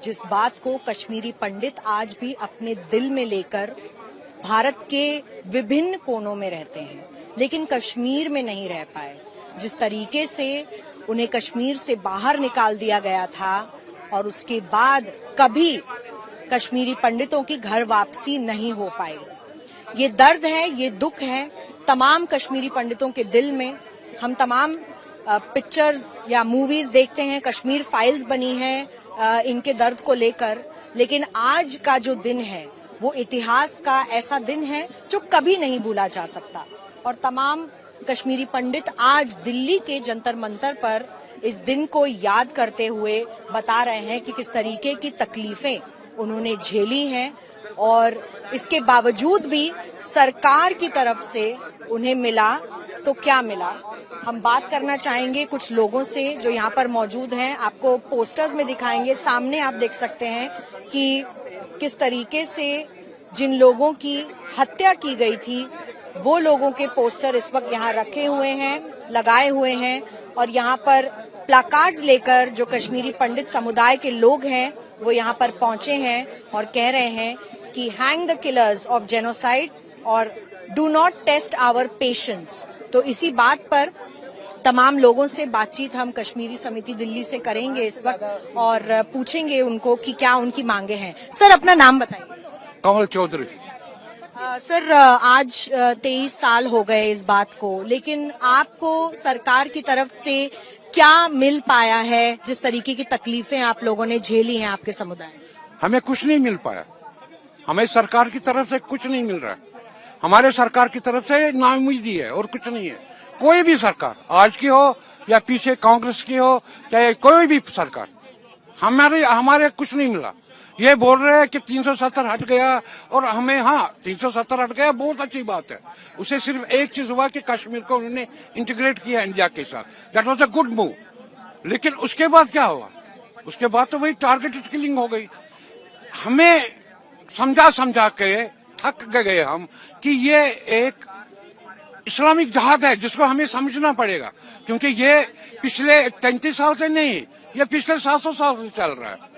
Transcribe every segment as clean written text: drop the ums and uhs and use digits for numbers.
जिस बात को कश्मीरी पंडित आज भी अपने दिल में लेकर भारत के विभिन्न कोनों में रहते हैं, लेकिन कश्मीर में नहीं रह पाए। जिस तरीके से उन्हें कश्मीर से बाहर निकाल दिया गया था और उसके बाद कभी कश्मीरी पंडितों की घर वापसी नहीं हो पाई। ये दर्द है, ये दुख है तमाम कश्मीरी पंडितों के दिल में। हम तमाम पिक्चर्स या मूवीज देखते हैं, कश्मीर फाइल्स बनी हैं इनके दर्द को लेकर, लेकिन आज का जो दिन है वो इतिहास का ऐसा दिन है जो कभी नहीं भूला जा सकता। और तमाम कश्मीरी पंडित आज दिल्ली के जंतर मंतर पर इस दिन को याद करते हुए बता रहे हैं कि किस तरीके की तकलीफें उन्होंने झेली हैं और इसके बावजूद भी सरकार की तरफ से उन्हें मिला तो क्या मिला। हम बात करना चाहेंगे कुछ लोगों से जो यहाँ पर मौजूद हैं। आपको पोस्टर्स में दिखाएंगे, सामने आप देख सकते हैं कि किस तरीके से जिन लोगों की हत्या की गई थी वो लोगों के पोस्टर इस वक्त यहाँ रखे हुए हैं, लगाए हुए हैं और यहाँ पर प्लाकार्ड्स लेकर जो कश्मीरी पंडित समुदाय के लोग हैं वो यहाँ पर पहुंचे हैं और कह रहे हैं कि hang the killers of genocide और do not test our patience. तो इसी बात पर तमाम लोगों से बातचीत हम कश्मीरी समिति दिल्ली से करेंगे इस वक्त और पूछेंगे उनको कि क्या उनकी मांगे हैं। सर, अपना नाम बताइए। कमल चौधरी। सर, आज 23 साल हो गए इस बात को, लेकिन आपको सरकार की तरफ से क्या मिल पाया है? जिस तरीके की तकलीफें आप लोगों ने झेली हैं आपके समुदाय में। हमें कुछ नहीं मिल पाया, हमें सरकार की तरफ से कुछ नहीं मिल रहा है। हमारे सरकार की तरफ से नाउम्मीदी है और कुछ नहीं है। कोई भी सरकार, आज की हो या पीछे कांग्रेस की हो, चाहे कोई भी सरकार, हमारे कुछ नहीं मिला। ये बोल रहे हैं कि 370 हट गया और हमें, हाँ 370 हट गया, बहुत अच्छी बात है। उसे सिर्फ एक चीज हुआ कि कश्मीर को उन्होंने इंटीग्रेट किया इंडिया के साथ, that was a good move. लेकिन उसके बाद क्या हुआ? उसके बाद तो वही टारगेटेड किलिंग हो गई। हमें समझा के थक गए हम कि ये एक इस्लामिक जहाद है जिसको हमें समझना पड़ेगा, क्योंकि ये पिछले 33 साल से नहीं, ये पिछले 700 साल से चल रहा है।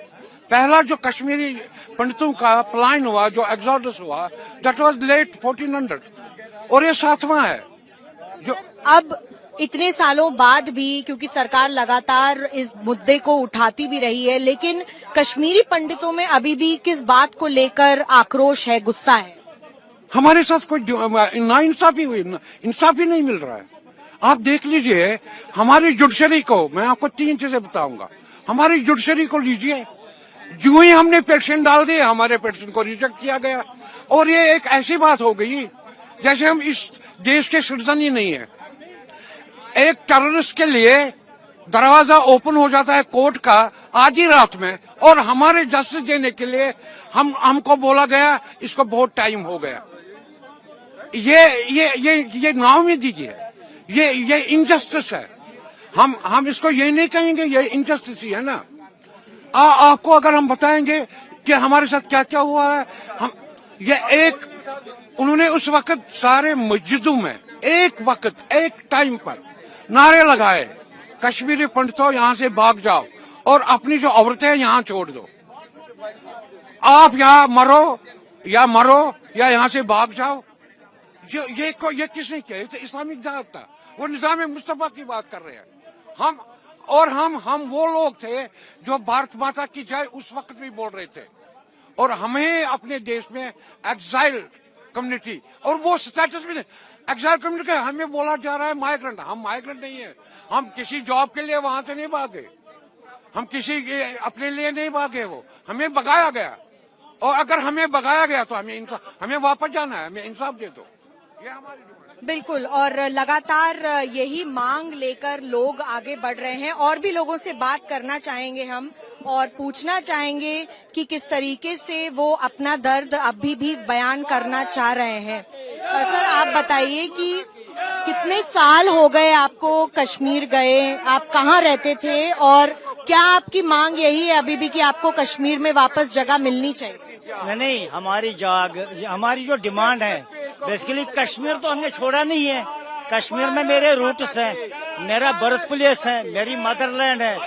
पहला जो कश्मीरी पंडितों का पलायन हुआ, जो एक्सोडस हुआ, दैट वाज लेट 1400 और ये 7वां है। जो अब इतने सालों बाद भी, क्योंकि सरकार लगातार इस मुद्दे को उठाती भी रही है, लेकिन कश्मीरी पंडितों में अभी भी किस बात को लेकर आक्रोश है, गुस्सा है? हमारे साथ कोई नाइंसाफी हुई, इंसाफी नहीं मिल रहा है। आप देख लीजिए हमारी जुडिशरी को, मैं आपको 3 चीजें बताऊंगा। हमारी जुडिशरी को लीजिए, जो ही हमने पेटिशन डाल दिए हमारे पेटिशन को रिजेक्ट किया गया। और ये एक ऐसी बात हो गई जैसे हम इस देश के सिटीजन ही नहीं है। एक टेररिस्ट के लिए दरवाजा ओपन हो जाता है कोर्ट का आधी रात में, और हमारे जस्टिस देने के लिए हमको बोला गया इसको बहुत टाइम हो गया। ये नाउम्मीदी की है, ये इनजस्टिस है। हम इसको ये नहीं कहेंगे, ये इनजस्टिस ही है ना। आपको अगर हम बताएंगे कि हमारे साथ क्या क्या हुआ है, उन्होंने उस वक्त सारे मस्जिदों में एक टाइम पर नारे लगाए, कश्मीरी पंडितों यहाँ से भाग जाओ और अपनी जो औरतें यहाँ छोड़ दो। आप यहाँ मरो या यहाँ से भाग जाओ। ये किसने किया? तो इस्लामिक जहाद था, वो निजाम मुस्तफा की बात कर रहे हैं। हम वो लोग थे जो भारत माता की जय उस वक्त भी बोल रहे थे, और हमें अपने देश में एक्साइल कम्युनिटी, और वो स्टेटस भी एक्साइल कम्युनिटी हमें बोला जा रहा है माइग्रेंट। हम माइग्रेंट नहीं है, हम किसी जॉब के लिए वहां से नहीं भागे, हम किसी अपने लिए नहीं भागे, वो हमें भगाया गया। और अगर हमें भगाया गया तो हमें वापस जाना है, हमें इंसाफ दे दो, ये हमारी। बिल्कुल, और लगातार यही मांग लेकर लोग आगे बढ़ रहे हैं। और भी लोगों से बात करना चाहेंगे हम और पूछना चाहेंगे कि किस तरीके से वो अपना दर्द अभी भी बयान करना चाह रहे हैं। सर, आप बताइए कि कितने साल हो गए आपको कश्मीर गए, आप कहाँ रहते थे और क्या आपकी मांग यही है अभी भी कि आपको कश्मीर में वापस जगह मिलनी चाहिए? नहीं, हमारी जो डिमांड है बेसिकली, कश्मीर तो हमने छोड़ा नहीं है। कश्मीर में मेरे रूट्स हैं, मेरा बर्थ प्लेस है, मेरी मदरलैंड है,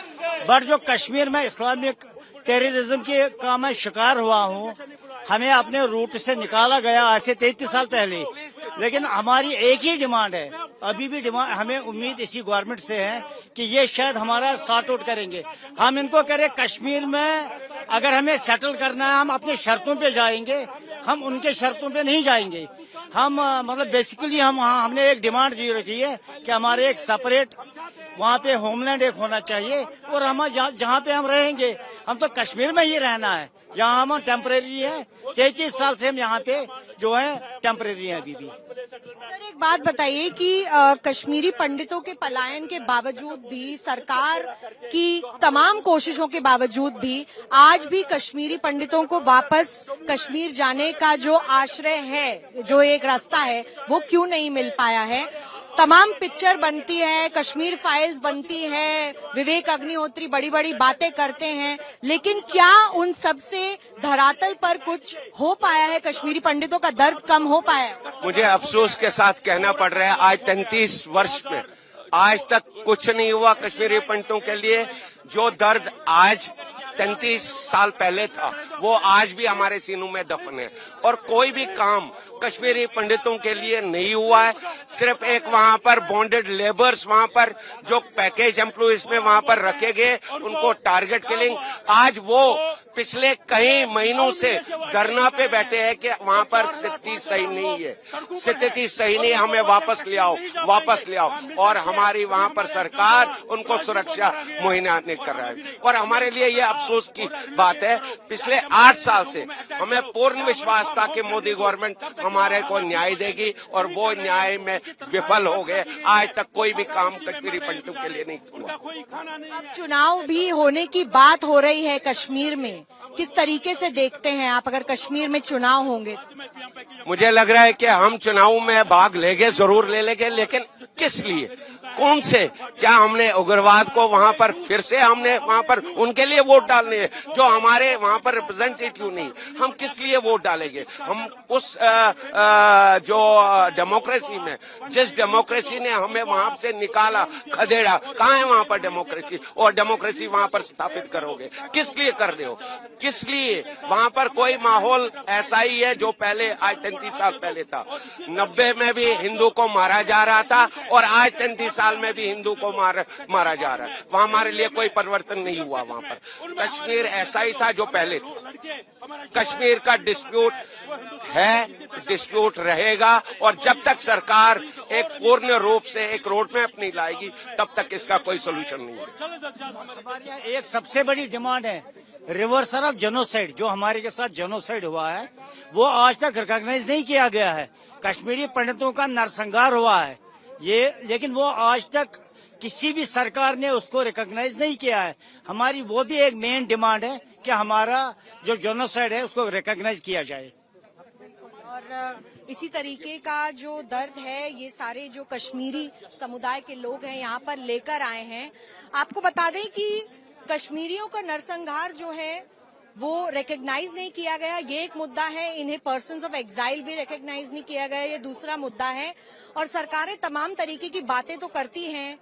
बट जो कश्मीर में इस्लामिक टेररिज्म के का मैं शिकार हुआ हूँ। हमें अपने रूट से निकाला गया आज से 33 साल पहले, लेकिन हमारी एक ही डिमांड है, अभी भी डिमांड, हमें उम्मीद इसी गवर्नमेंट से है कि ये शायद हमारा सॉर्ट आउट करेंगे। हम इनको कह रहे कश्मीर में अगर हमें सेटल करना है हम अपनी शर्तों पे जाएंगे, हम उनके शर्तों पे नहीं जाएंगे। हम मतलब बेसिकली हमने एक डिमांड दी रखी है कि हमारे एक सेपरेट वहाँ पे होमलैंड एक होना चाहिए, और हम जहाँ पे हम रहेंगे हम तो कश्मीर में ही रहना है, जहाँ हम टेम्परेरी है। 33 साल से हम यहाँ पे जो है टेम्परेरी है अभी भी। सर एक बात बताइए कि कश्मीरी पंडितों के पलायन के बावजूद भी, सरकार की तमाम कोशिशों के बावजूद भी, आज भी कश्मीरी पंडितों को वापस कश्मीर जाने का जो आश्रय है, जो एक रास्ता है, वो क्यों नहीं मिल पाया है? तमाम पिक्चर बनती है, कश्मीर फाइल्स बनती है, विवेक अग्निहोत्री बड़ी बड़ी बातें करते हैं, लेकिन क्या उन सब से धरातल पर कुछ हो पाया है? कश्मीरी पंडितों का दर्द कम हो पाया? मुझे अफसोस के साथ कहना पड़ रहा है, आज 33 वर्ष में आज तक कुछ नहीं हुआ कश्मीरी पंडितों के लिए। जो दर्द आज 33 साल पहले था वो आज भी हमारे सीनों में दफन है, और कोई भी काम कश्मीरी पंडितों के लिए नहीं हुआ है। सिर्फ एक वहां पर बॉन्डेड लेबर्स, वहां पर जो पैकेज एम्प्लॉइज में वहां पर रखे गए, उनको टारगेट किलिंग। आज वो पिछले कई महीनों से धरना पे बैठे हैं कि वहां पर स्थिति सही नहीं है, स्थिति सही नहीं है, हमें वापस ले आओ, वापस ले आओ। और हमारी वहां पर सरकार उनको सुरक्षा मुहैया नहीं कर रहा है। और हमारे लिए ये अफसोस की बात है, पिछले 8 साल से हमें पूर्ण विश्वास था कि मोदी गवर्नमेंट हमारे को न्याय देगी, और वो न्याय में विफल हो गए। आज तक कोई भी काम कश्मीरी पंडितों के लिए नहीं हुआ। अब चुनाव भी होने की बात हो रही है कश्मीर में, किस तरीके से देखते हैं आप अगर कश्मीर में चुनाव होंगे? मुझे लग रहा है कि हम चुनाव में भाग लेंगे, जरूर ले लेंगे, लेकिन किस लिए, कौन से? क्या हमने उग्रवाद को वहां पर फिर से हमने वहां पर उनके लिए वोट डालने हैं जो हमारे वहां पर रिप्रेजेंटेटिव नहीं? हम किस लिए वोट डालेंगे? हम उस जो डेमोक्रेसी में, जिस डेमोक्रेसी ने हमें वहां से निकाला, खदेड़ा, कहाँ है वहां पर डेमोक्रेसी? और डेमोक्रेसी वहां पर स्थापित करोगे, किस लिए कर रहे हो? किस लिए? वहां पर कोई माहौल ऐसा ही है जो पहले आज 33 साल पहले था। 90 में भी हिंदू को मारा जा रहा था, और आज 33 साल में भी हिंदू को मारा जा रहा है। वहां हमारे लिए कोई परिवर्तन नहीं हुआ। वहां पर कश्मीर ऐसा ही था जो पहले था। कश्मीर का डिस्प्यूट है, डिस्प्यूट रहेगा, और जब तक सरकार एक पूर्ण रूप से एक रोड मैप नहीं लाएगी तब तक इसका कोई सोल्यूशन नहीं है। एक सबसे बड़ी डिमांड है रिवर्सल ऑफ जेनोसाइड। जो हमारे के साथ जेनोसाइड हुआ है वो आज तक रिकॉग्नाइज नहीं किया गया है। कश्मीरी पंडितों का नरसंहार हुआ है ये, लेकिन वो आज तक किसी भी सरकार ने उसको रिकॉग्नाइज नहीं किया है। हमारी वो भी एक मेन डिमांड है कि हमारा जो जेनोसाइड है उसको रिकॉग्नाइज किया जाए। और इसी तरीके का जो दर्द है ये सारे जो कश्मीरी समुदाय के लोग हैं यहाँ पर लेकर आए हैं। आपको बता दें कि कश्मीरियों का नरसंहार जो है वो रिकॉग्नाइज नहीं किया गया, ये एक मुद्दा है। इन्हें पर्सन्स ऑफ एग्जाइल भी रिकॉग्नाइज नहीं किया गया, ये दूसरा मुद्दा है। और सरकारें तमाम तरीके की बातें तो करती हैं,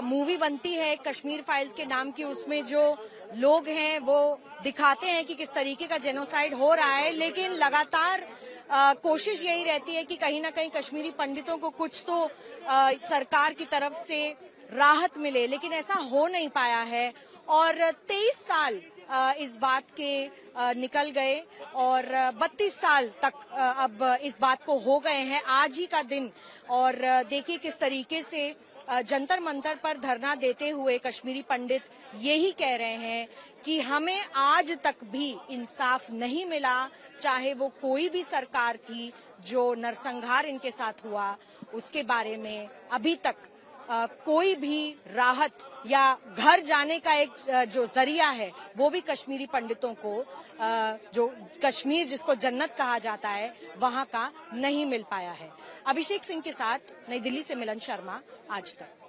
मूवी बनती है कश्मीर फाइल्स के नाम की, उसमें जो लोग हैं वो दिखाते हैं कि किस तरीके का जेनोसाइड हो रहा है, लेकिन लगातार कोशिश यही रहती है कि कहीं ना कहीं कश्मीरी पंडितों को कुछ तो सरकार की तरफ से राहत मिले, लेकिन ऐसा हो नहीं पाया है। और 23 साल इस बात के निकल गए, और 32 साल तक अब इस बात को हो गए हैं, आज ही का दिन। और देखिए किस तरीके से जंतर मंतर पर धरना देते हुए कश्मीरी पंडित यही कह रहे हैं कि हमें आज तक भी इंसाफ नहीं मिला, चाहे वो कोई भी सरकार थी। जो नरसंहार इनके साथ हुआ उसके बारे में अभी तक कोई भी राहत या घर जाने का एक जो जरिया है वो भी कश्मीरी पंडितों को, जो कश्मीर जिसको जन्नत कहा जाता है, वहां का नहीं मिल पाया है। अभिषेक सिंह के साथ नई दिल्ली से मिलन शर्मा, आज तक।